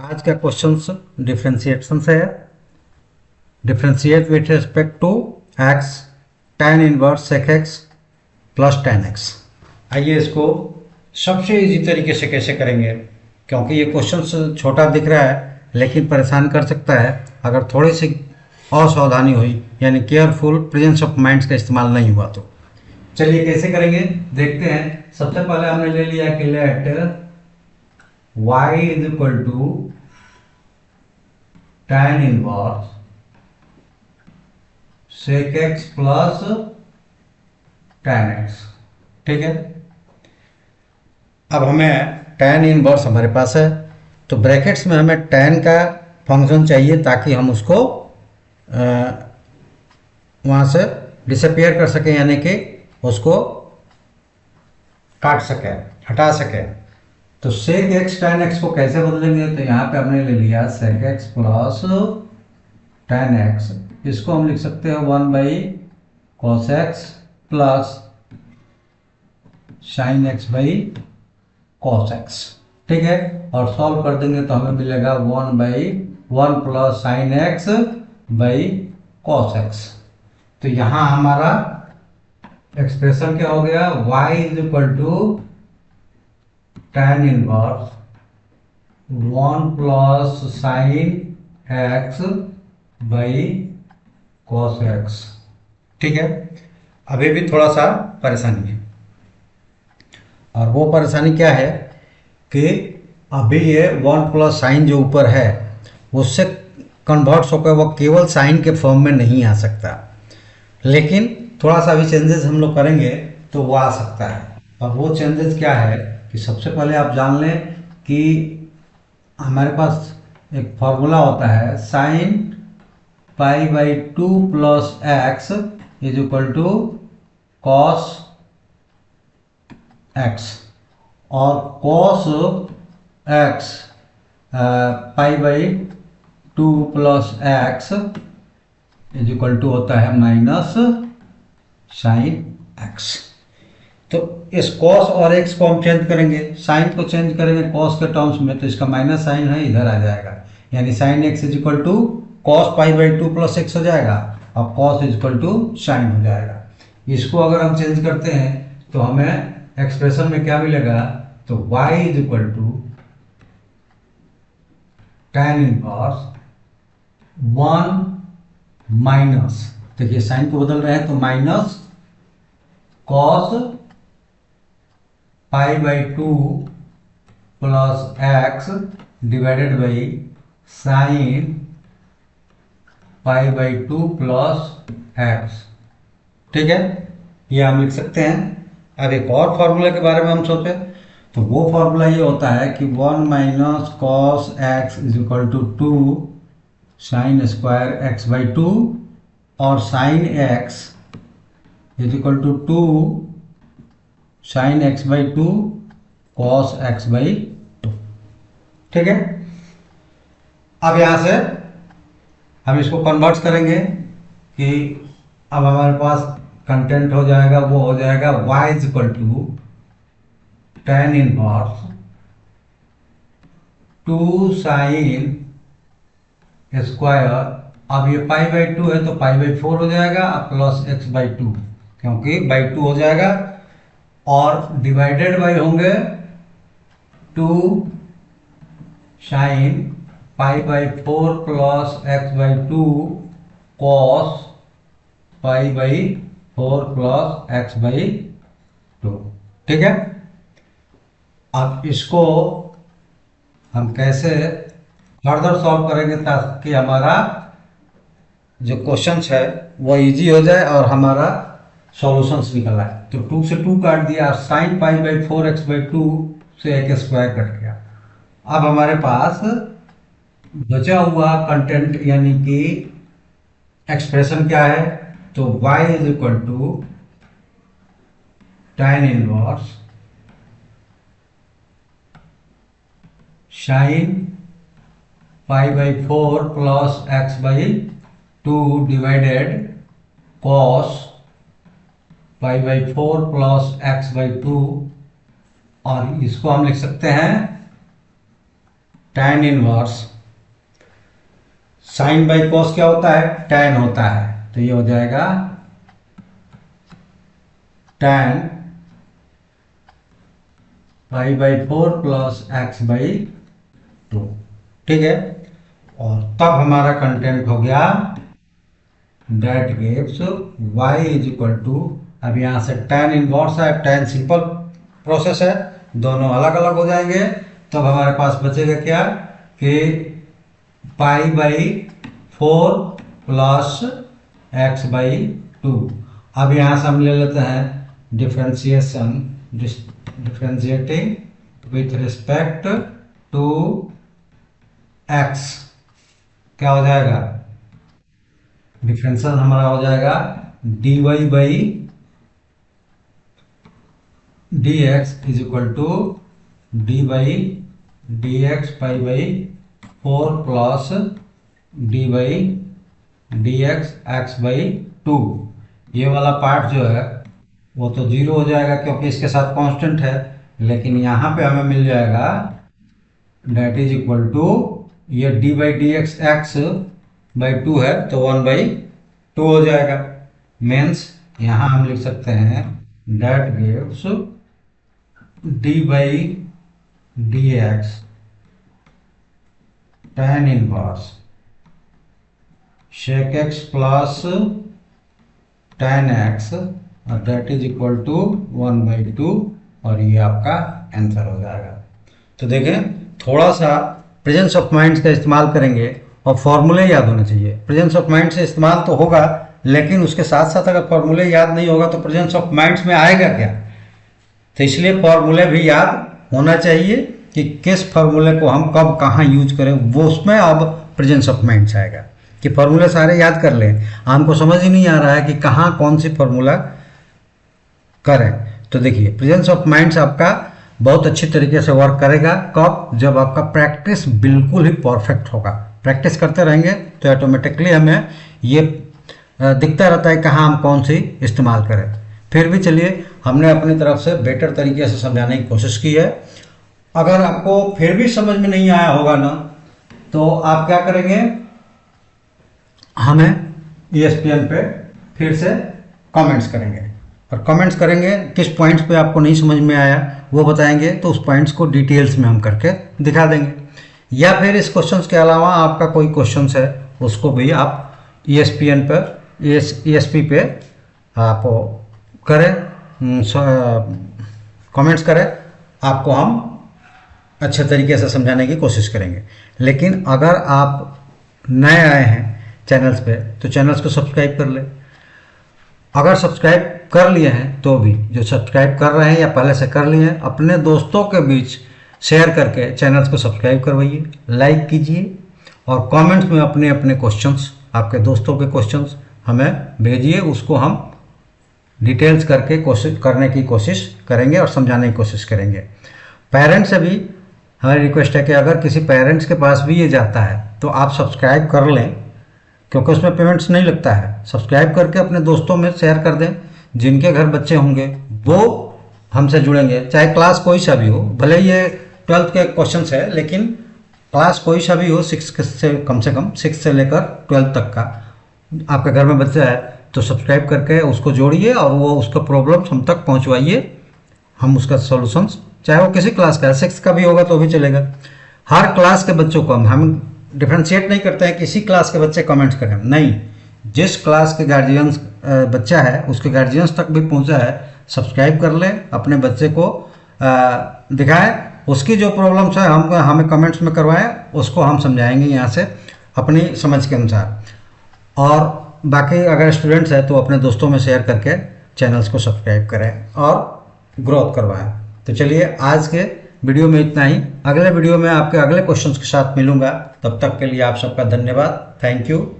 आज का question differentiation से है। Differentiate with respect to x tan inverse sec x plus tan x। आइए इसको सबसे इजी तरीके से कैसे करेंगे, क्योंकि ये क्वेश्चन छोटा दिख रहा है लेकिन परेशान कर सकता है अगर थोड़ी सी असावधानी हुई, यानी केयरफुल प्रेजेंस ऑफ माइंड्स का इस्तेमाल नहीं हुआ तो। चलिए कैसे करेंगे देखते हैं। सबसे पहले हमने ले लिया कि let y is equal to tan inverse sec x plus tan x। ठीक है, अब हमें tan इनवर्स हमारे पास है तो ब्रैकेट्स में हमें tan का फंक्शन चाहिए ताकि हम उसको वहाँ से डिसअपियर कर सकें, यानी कि उसको काट सकें, हटा सकें। तो sec x tan x को कैसे बदलेंगे, तो यहाँ पे हमने ले लिया sec x plus tan x, इसको हम लिख सकते हैं 1 cos x plus sin x cos x। ठीक है, और सॉल्व कर देंगे तो हमें मिलेगा 1 plus sin x cos x। तो यहाँ हमारा एक्सप्रेशन क्या हो गया, y is equal to tan inverse 1 plus sin x cos x। ठीक है, अभी भी थोड़ा सा परेशानी है, और वो परेशानी क्या है कि अभी ये 1 प्लस साइन जो ऊपर है उससे कन्वर्ट्स होकर वो केवल साइन के फॉर्म में नहीं आ सकता, लेकिन थोड़ा सा भी चेंजेस हम लोग करेंगे तो वो आ सकता है। और वो चेंजेस क्या है कि सबसे पहले आप जान लें कि हमारे पास एक फॉर्मूला होता है sine π/2 plus x is equal to cos x, और cos x π/2 plus x is equal to होता है माइनस साइन x। तो इस cos और x को हम चेंज करेंगे, साइन को चेंज करेंगे cos के टर्म्स में, तो इसका माइनस साइन है इधर आ जाएगा, यानी sine x is equal to cos π/2 plus x हो जाएगा और cos is equal to sine हो जाएगा। इसको अगर हम चेंज करते हैं तो हमें एक्सप्रेशन में क्या मिलेगा, तो y is equal to tan inverse 1 minus, देखिए साइन को बदल रहे हैं तो minus cos π/2 plus x divided by sine π/2 plus x. ठीक है, ये हम लिख सकते हैं। अब एक और फॉर्मूला के बारे में हम सोचें तो वो फॉर्मूला ये होता है कि 1 minus cos x is equal to 2 sine square x/2 और sine x is equal to 2 sine x/2 cos x/2। ठीक है, अब यहाँ से हम इसको कन्वर्ट करेंगे कि अब हमारे पास कंटेंट हो जाएगा, वो हो जाएगा y is equal to tan inverse 2 sine square, अब ये π/2 है तो π/4 हो जाएगा प्लस x/2, क्योंकि बाई 2 हो जाएगा, और डिवाइडेड बाई होंगे 2 sign π/4 plus x/2 cos π/4 plus x/2। ठीक है, अब इसको हम कैसे फर्दर सॉल्व करेंगे ताकि हमारा जो क्वेश्चन है वो इजी हो जाए और हमारा सॉल्यूशंस निकल आए। तो 2 से 2 काट दिया, साइन π/4 x/2 से एक स्क्वायर कट गया। अब हमारे पास बचा हुआ कंटेंट यानी कि एक्सप्रेशन क्या है, तो y is equal to tan inverse sine π/4 plus x/2 divided cos π/4 plus x/2, और इसको हम लिख सकते हैं tan inverse sine by cos क्या होता है, tan होता है, तो ये हो जाएगा tan pi by 4 plus x by 2, ठीक है। और तब हमारा कंटेंट हो गया that gives y is equal to, अब यहाँ से tan इनवर्स है, tan सिंपल प्रोसेस है, दोनों अलग अलग हो जाएंगे, तब हमारे पास बचेगा क्या कि pi by 4 plus x by 2। अब यहाँ से हम ले लेते हैं differentiating with respect to x, क्या हो जाएगा, डिफरेंशियल हमारा हो जाएगा dy by dx is equal to d by d x pi by 4 plus d by d x by 2। ये वाला पार्ट जो है वो तो जीरो हो जाएगा क्योंकि इसके साथ कांस्टेंट है, लेकिन यहाँ पे हमें मिल जाएगा डेट इज इक्वल टू, ये D by d x by 2 है तो 1 बाई 2 हो जाएगा। मीन्स यहाँ हम लिख सकते हैं that gives d by d x tan inverse sec x plus tan x और that is equal to 1 by 2, और ये आपका आंसर हो जाएगा। तो देखें, थोड़ा सा प्रेजेंस ऑफ माइंड का इस्तेमाल करेंगे और फॉर्मूले याद होने चाहिए। प्रेजेंस ऑफ माइंड से इस्तेमाल तो होगा, लेकिन उसके साथ साथ अगर फॉर्मूले याद नहीं होगा तो प्रेजेंस ऑफ माइंड में आएगा क्या। तो इसलिए फॉर्मूले भी याद होना चाहिए कि किस फॉर्मूले को हम कब कहाँ यूज करें, वो उसमें अब प्रेजेंस ऑफ माइंड आएगा कि फॉर्मूले सारे याद कर लें। हमको समझ ही नहीं आ रहा है कि कहाँ कौन सी फॉर्मूला करें। तो देखिए, प्रेजेंस ऑफ माइंड आपका बहुत अच्छी तरीके से वर्क करेगा कब, जब आपका प्रैक्टिस बिल्कुल ही परफेक्ट होगा। प्रैक्टिस करते रहेंगे तो ऑटोमेटिकली हमें ये दिखता रहता है कहाँ हम कौन सी इस्तेमाल करें। फिर भी चलिए, हमने अपनी तरफ से बेटर तरीके से समझाने की कोशिश की है। अगर आपको फिर भी समझ में नहीं आया होगा ना, तो आप क्या करेंगे, हमें ESPN पे फिर से कमेंट्स करेंगे, और कमेंट्स करेंगे किस पॉइंट्स पे आपको नहीं समझ में आया वो बताएंगे, तो उस पॉइंट्स को डिटेल्स में हम करके दिखा देंगे। या फिर इस क्वेश्चंस के अलावा आपका कोई क्वेश्चंस है उसको भी आप ESPN पर ESP पे आप करें, कमेंट्स करें, आपको हम अच्छे तरीके से समझाने की कोशिश करेंगे। लेकिन अगर आप नए आए हैं चैनल्स पे तो चैनल्स को सब्सक्राइब कर ले। अगर सब्सक्राइब कर लिए हैं तो भी, जो सब्सक्राइब कर रहे हैं या पहले से कर लिए हैं, अपने दोस्तों के बीच शेयर करके चैनल्स को सब्सक्राइब करवाइए, लाइक कीजिए, और कमेंट्स में अपने अपने क्वेश्चंस, आपके दोस्तों के क्वेश्चंस हमें भेजिए, उसको हम डिटेल्स करके करने की कोशिश करेंगे और समझाने की कोशिश करेंगे। पेरेंट्स से भी हमारी रिक्वेस्ट है कि अगर किसी पेरेंट्स के पास भी ये जाता है तो आप सब्सक्राइब कर लें, क्योंकि उसमें पेमेंट्स नहीं लगता है। सब्सक्राइब करके अपने दोस्तों में शेयर कर दें, जिनके घर बच्चे होंगे वो हमसे जुड़ेंगे, चाहे क्लास कोई सा भी हो, भले ये 12th के क्वेश्चन है, लेकिन क्लास कोई सा भी हो, 6 से कम 6 से लेकर 12th तक का आपके घर में बच्चा है, तो सब्सक्राइब करके उसको जोड़िए और वो उसका प्रॉब्लम्स हम तक पहुंचवाइए। हम उसका सॉल्यूशंस, चाहे वो किसी क्लास का है, 6 का भी होगा तो भी चलेगा। हर क्लास के बच्चों को हम डिफ्रेंशिएट नहीं करते हैं कि इसी क्लास के बच्चे कमेंट्स करें, नहीं, जिस क्लास के गार्जियंस बच्चा है उसके गार्जियंस तक भी पहुंचा है, सब्सक्राइब कर लें, अपने बच्चे को दिखाएं, उसकी जो प्रॉब्लम्स है हमें कमेंट्स में करवाएं, उसको हम समझाएंगे यहाँ से अपनी समझ के अनुसार। और बाकी अगर स्टूडेंट्स हैं तो अपने दोस्तों में शेयर करके चैनल्स को सब्सक्राइब करें और ग्रोथ करवाएं। तो चलिए, आज के वीडियो में इतना ही। अगले वीडियो में आपके अगले क्वेश्चंस के साथ मिलूंगा, तब तक के लिए आप सबका धन्यवाद। Thank you.